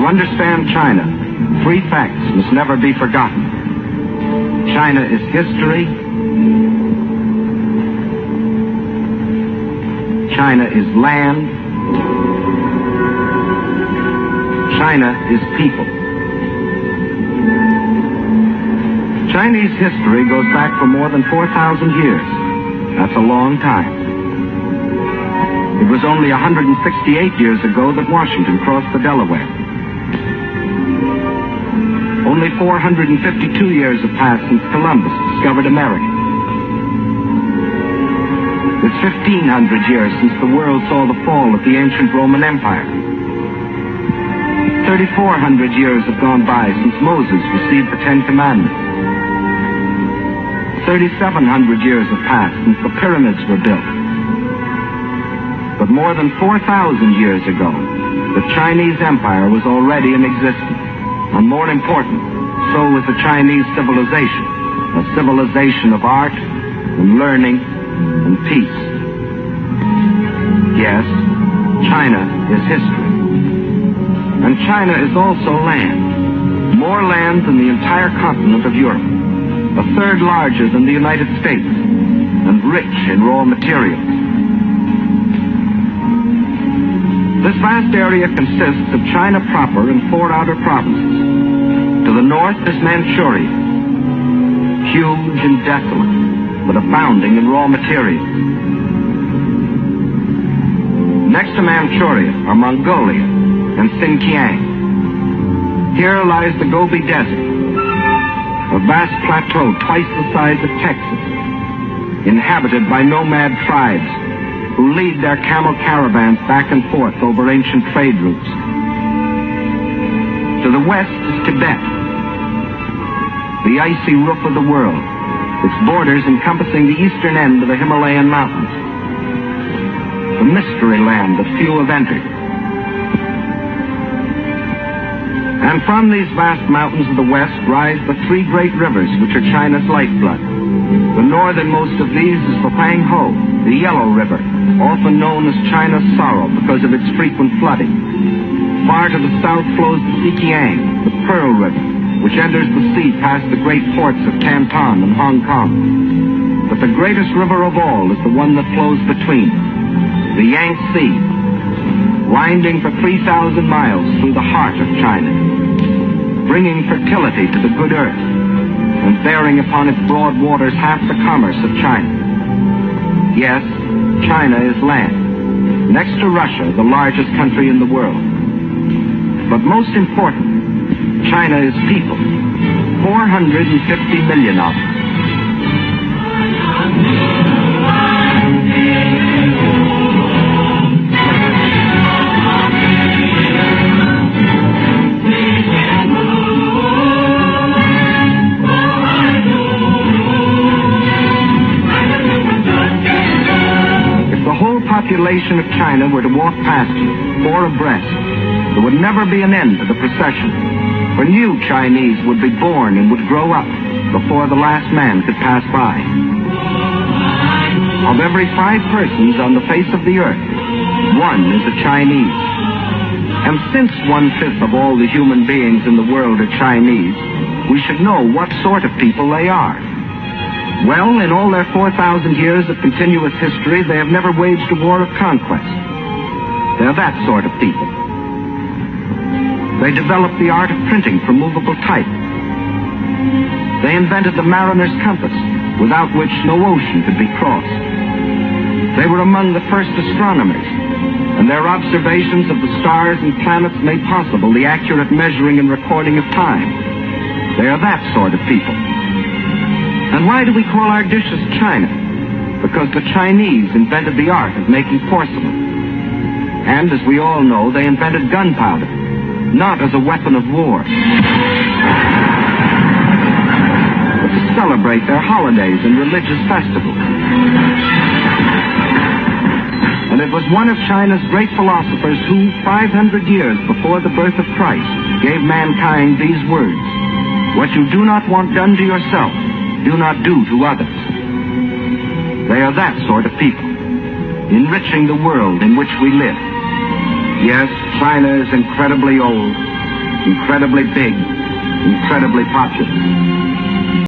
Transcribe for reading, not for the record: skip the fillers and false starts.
understand China, three facts must never be forgotten. China is history. China is land. China is people. Chinese history goes back for more than 4,000 years. That's a long time. It was only 168 years ago that Washington crossed the Delaware. Only 452 years have passed since Columbus discovered America. It's 1,500 years since the world saw the fall of the ancient Roman Empire. 3,400 years have gone by since Moses received the Ten Commandments. 3,700 years have passed since the pyramids were built. But more than 4,000 years ago, the Chinese Empire was already in existence. And more important, so was the Chinese civilization, a civilization of art and learning and peace. Yes, China is history. And China is also land. More land than the entire continent of Europe. A third larger than the United States. And rich in raw materials. This vast area consists of China proper and 4 outer provinces. To the north is Manchuria. Huge and desolate, but abounding in raw materials. Next to Manchuria are Mongolia and Xinjiang. Here lies the Gobi Desert, a vast plateau twice the size of Texas, inhabited by nomad tribes who lead their camel caravans back and forth over ancient trade routes. To the west is Tibet, the icy roof of the world, its borders encompassing the eastern end of the Himalayan mountains. The mystery land that few have entered. And from these vast mountains of the west rise the 3 great rivers which are China's lifeblood. The northernmost of these is the Huanghe, the Yellow River, often known as China's Sorrow because of its frequent flooding. Far to the south flows the Zhejiang, the Pearl River, which enters the sea past the great ports of Canton and Hong Kong. But the greatest river of all is the one that flows between, the Yangtze, winding for 3,000 miles through the heart of China, bringing fertility to the good earth, and bearing upon its broad waters half the commerce of China. Yes, China is land, next to Russia, the largest country in the world. But most important, China is people, 450 million of them. The population of China were to walk past you, 4 abreast, there would never be an end to the procession. For new Chinese would be born and would grow up before the last man could pass by. Of every 5 persons on the face of the earth, 1 is a Chinese. And since 1/5 of all the human beings in the world are Chinese, we should know what sort of people they are. Well, in all their 4,000 years of continuous history, they have never waged a war of conquest. They're that sort of people. They developed the art of printing from movable type. They invented the mariner's compass, without which no ocean could be crossed. They were among the first astronomers, and their observations of the stars and planets made possible the accurate measuring and recording of time. They are that sort of people. And why do we call our dishes China? Because the Chinese invented the art of making porcelain. And, as we all know, they invented gunpowder, not as a weapon of war, but to celebrate their holidays and religious festivals. And it was one of China's great philosophers who, 500 years before the birth of Christ, gave mankind these words: "What you do not want done to yourself, do not do to others." They are that sort of people, enriching the world in which we live. Yes, China is incredibly old, incredibly big, incredibly populous.